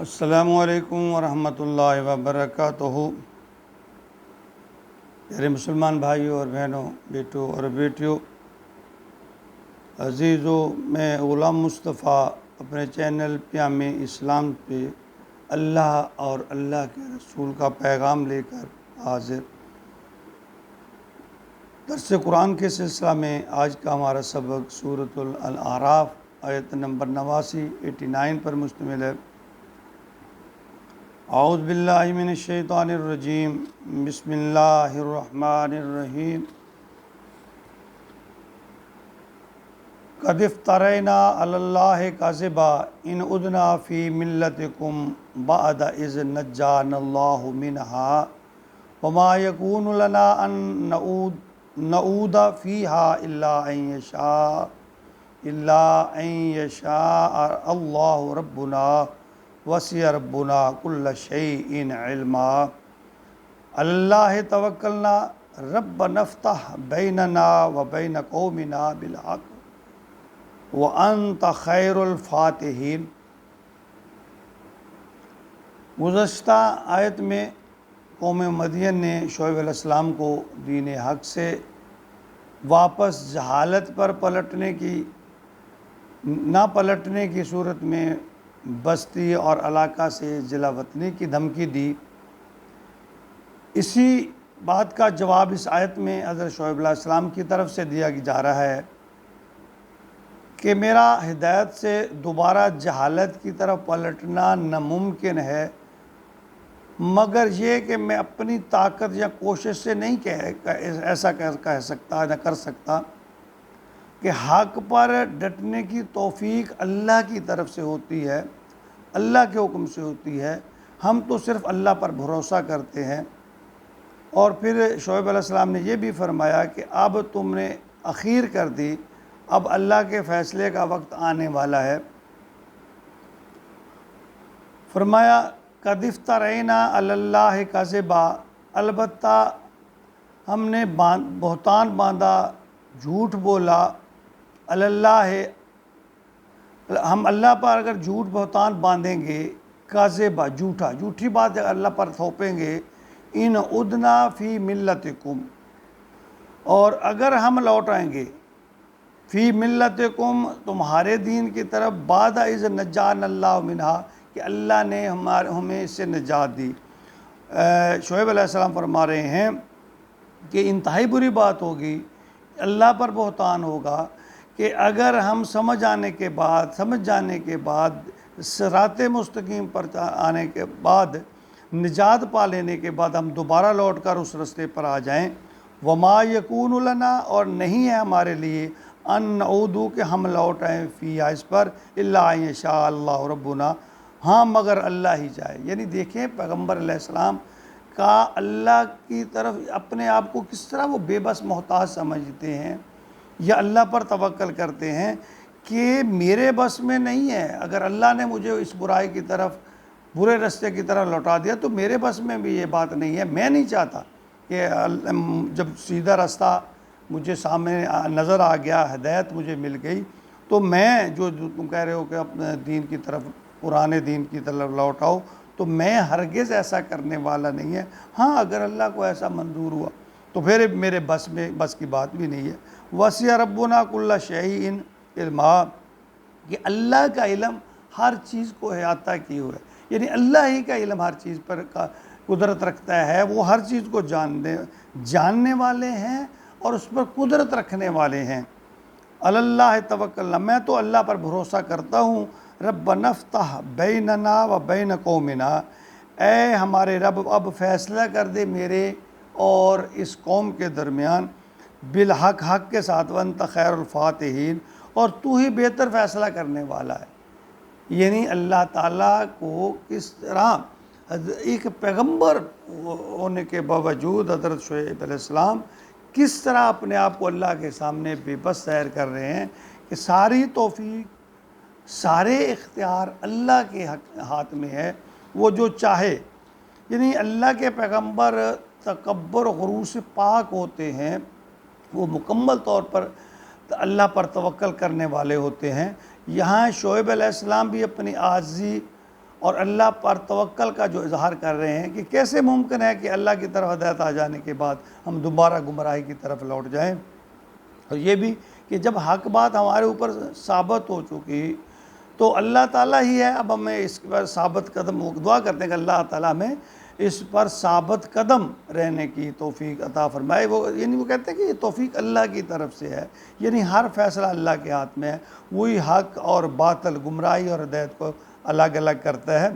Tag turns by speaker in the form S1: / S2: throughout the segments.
S1: السلام علیکم ورحمۃ اللہ وبرکاتہ۔ پیارے مسلمان بھائیوں اور بہنوں، بیٹوں اور بیٹیوں، عزیزوں، میں غلام مصطفیٰ اپنے چینل پیام اسلام پہ اللہ اور اللہ کے رسول کا پیغام لے کر حاضر۔ درس قرآن کے سلسلہ میں آج کا ہمارا سبق سورۃ الاعراف آیت نمبر 89 پر مشتمل ہے۔ اعوذ باللہ من الشیطان الرجیم، بسم اللہ الرحمن الرحیم۔ قد افترینا علی اللہ کذبا ان عدنا فی ملتکم بعد اذ نجانا اللہ منہا وما یکون لنا ان نعود فیہا الا ان یشاء اللہ ربنا وسع ربنا کل شیء علما۔ اللہ توکلنا ربنا افتح بیننا وبین قومنا بالحق وانت خیر الفاتحین۔ گزشتہ آیت میں قوم مدین نے شعیب علیہ السلام کو دین حق سے واپس جہالت پر نہ پلٹنے کی صورت میں بستی اور علاقہ سے جلا وطنی کی دھمکی دی۔ اسی بات کا جواب اس آیت میں حضرت شعیب علیہ السلام کی طرف سے دیا جا رہا ہے کہ میرا ہدایت سے دوبارہ جہالت کی طرف پلٹنا ناممکن ہے، مگر یہ کہ میں اپنی طاقت یا کوشش سے نہیں ایسا کہہ سکتا نہ کر سکتا کہ حق پر ڈٹنے کی توفیق اللہ کی طرف سے ہوتی ہے، اللہ کے حکم سے ہوتی ہے۔ ہم تو صرف اللہ پر بھروسہ کرتے ہیں۔ اور پھر شعیب علیہ السلام نے یہ بھی فرمایا کہ اب تم نے اخیر کر دی، اب اللہ کے فیصلے کا وقت آنے والا ہے۔ فرمایا قد افترینا علی اللہ کذبا، البتہ ہم نے بہتان باندھا، جھوٹ بولا، علی اللہ، ہم اللہ پر اگر جھوٹ بہتان باندھیں گے، کذبا جھوٹی بات اللہ پر تھوپیں گے، ان عدنا فی ملتکم، اور اگر ہم لوٹ آئیں گے فی ملتکم تمہارے دین کی طرف، بعد اذ نجانا اللہ منہا، کہ اللہ نے ہمیں اس سے نجات دی۔ شعیب علیہ السلام فرما رہے ہیں کہ انتہائی بری بات ہوگی، اللہ پر بہتان ہوگا کہ اگر ہم سمجھ جانے کے بعد صراط مستقیم پر آنے کے بعد، نجات پا لینے کے بعد ہم دوبارہ لوٹ کر اس رستے پر آ جائیں۔ وما یکون لنا، اور نہیں ہے ہمارے لیے، ان نعود، کہ ہم لوٹ آئیں فیہا، اس پر، الا ان یشاء اللہ ربنا، ہاں مگر اللہ ہی چاہے۔ یعنی دیکھیں پیغمبر علیہ السلام کا اللہ کی طرف اپنے آپ کو کس طرح وہ بے بس محتاج سمجھتے ہیں، یا اللہ پر توکل کرتے ہیں کہ میرے بس میں نہیں ہے، اگر اللہ نے مجھے اس برائی کی طرف، برے رستے کی طرف لوٹا دیا تو میرے بس میں بھی یہ بات نہیں ہے۔ میں نہیں چاہتا کہ جب سیدھا راستہ مجھے سامنے نظر آ گیا، ہدایت مجھے مل گئی، تو میں جو تم کہہ رہے ہو کہ اپنے دین کی طرف، پرانے دین کی طرف لوٹ آؤ، تو میں ہرگز ایسا کرنے والا نہیں ہے۔ ہاں اگر اللہ کو ایسا منظور ہوا تو پھر میرے بس کی بات بھی نہیں ہے۔ وسع ربنا کل شیء علما، کہ اللہ کا علم ہر چیز کو احاطہ کیے ہوئے، یعنی اللہ ہی کا علم ہر چیز پر قدرت رکھتا ہے، وہ ہر چیز کو جاننے والے ہیں اور اس پر قدرت رکھنے والے ہیں۔ علی اللہ توکلنا، میں تو اللہ پر بھروسہ کرتا ہوں۔ ربنا افتح بیننا و بین قومنا، اے ہمارے رب اب فیصلہ کر دے میرے اور اس قوم کے درمیان، بالحق، حق کے ساتھ، وانت خیر الفاتحین، اور تو ہی بہتر فیصلہ کرنے والا ہے۔ یعنی اللہ تعالیٰ کو کس طرح ایک پیغمبر ہونے کے باوجود حضرت شعیب علیہ السلام کس طرح اپنے آپ کو اللہ کے سامنے بے بس ظاہر کر رہے ہیں کہ ساری توفیق، سارے اختیار اللہ کے ہاتھ میں ہے، وہ جو چاہے۔ یعنی اللہ کے پیغمبر تکبر و غرور سے پاک ہوتے ہیں، وہ مکمل طور پر اللہ پر توکل کرنے والے ہوتے ہیں۔ یہاں شعیب علیہ السلام بھی اپنی عاجزی اور اللہ پر توکل کا جو اظہار کر رہے ہیں کہ کیسے ممکن ہے کہ اللہ کی طرف ہدایت آ جانے کے بعد ہم دوبارہ گمراہی کی طرف لوٹ جائیں۔ اور یہ بھی کہ جب حق بات ہمارے اوپر ثابت ہو چکی تو اللہ تعالیٰ ہی ہے اب ہمیں اس پر ثابت قدم دعا کرتے ہیں کہ اللہ تعالیٰ ہمیں اس پر ثابت قدم رہنے کی توفیق عطا فرمائے۔ وہ کہتے ہیں کہ یہ توفیق اللہ کی طرف سے ہے، یعنی ہر فیصلہ اللہ کے ہاتھ میں ہے، وہی حق اور باطل، گمراہی اور ہدایت کو الگ الگ کرتا ہے۔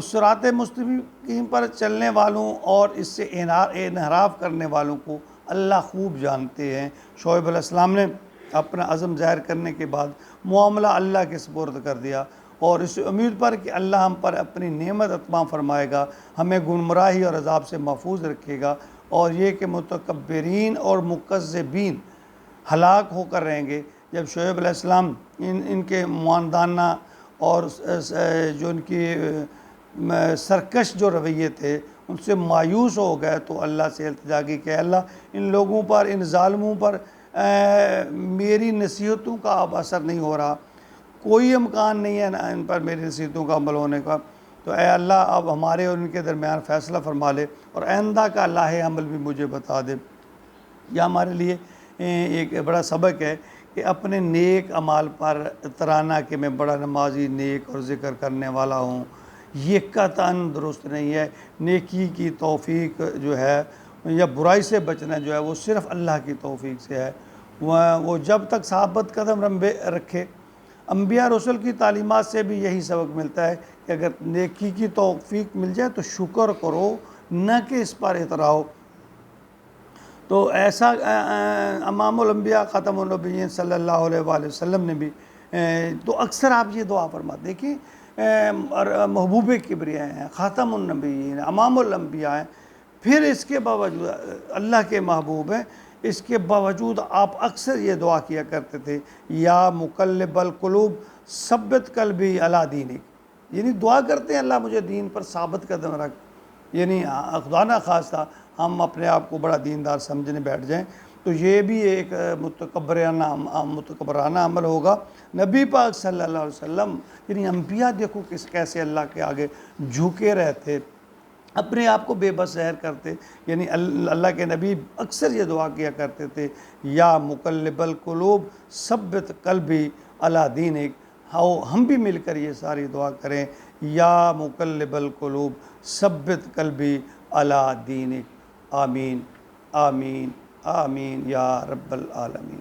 S1: صراط مستقیم پر چلنے والوں اور اس سے انحراف کرنے والوں کو اللہ خوب جانتے ہیں۔ شعیب علیہ السلام نے اپنا عزم ظاہر کرنے کے بعد معاملہ اللہ کے سپرد کر دیا اور اس امید پر کہ اللہ ہم پر اپنی نعمت اتمام فرمائے گا، ہمیں گمراہی اور عذاب سے محفوظ رکھے گا، اور یہ کہ متکبرین اور مکذبین ہلاک ہو کر رہیں گے۔ جب شعیب علیہ السلام ان کے معاندانہ اور جو ان کی سرکش جو رویے تھے ان سے مایوس ہو گئے تو اللہ سے التجا کی کہ اللہ ان لوگوں پر، ان ظالموں پر میری نصیحتوں کا اب اثر نہیں ہو رہا، کوئی امکان نہیں ہے ان پر میری نصیحتوں کا عمل ہونے کا، تو اے اللہ اب ہمارے اور ان کے درمیان فیصلہ فرما لے اور آئندہ کا لاہ عمل بھی مجھے بتا دے۔ یہ ہمارے لیے ایک بڑا سبق ہے کہ اپنے نیک اعمال پر ترانہ کہ میں بڑا نمازی، نیک اور ذکر کرنے والا ہوں، یہ قطعاً درست نہیں ہے۔ نیکی کی توفیق جو ہے یا برائی سے بچنا جو ہے وہ صرف اللہ کی توفیق سے ہے۔ وہ جب تک ثابت قدم رکھے، انبیاء رسول کی تعلیمات سے بھی یہی سبق ملتا ہے کہ اگر نیکی کی توفیق مل جائے تو شکر کرو، نہ کہ اس پر اتراؤ۔ تو ایسا امام الانبیاء خاتم النبیین صلی اللہ علیہ وآلہ وسلم نے بھی تو اکثر آپ یہ دعا فرماتے ہیں کہ محبوب کبریاء ہیں، خاتم النبیین، امام الانبیاء ہیں، پھر اس کے باوجود اللہ کے محبوب ہیں، اس کے باوجود آپ اکثر یہ دعا کیا کرتے تھے، یا مقلب القلوب ثبت قلبی علی دینک، یعنی دعا کرتے ہیں اللہ مجھے دین پر ثابت قدم رکھ، یعنی خدا نہ خواستہ ہم اپنے آپ کو بڑا دیندار سمجھنے بیٹھ جائیں تو یہ بھی ایک متکبرانہ عمل ہوگا۔ نبی پاک صلی اللہ علیہ وسلم یعنی انبیاء دیکھو کیسے اللہ کے آگے جھکے رہتے، اپنے آپ کو بے بس ظاہر کرتے، یعنی اللہ کے نبی اکثر یہ دعا کیا کرتے تھے، یا مقلب القلوب ثبت قلبی علی دینک۔ ہم بھی مل کر یہ ساری دعا کریں، یا مقلب القلوب ثبت قلبی علی دینک۔ آمین آمین آمین یا رب العالمین۔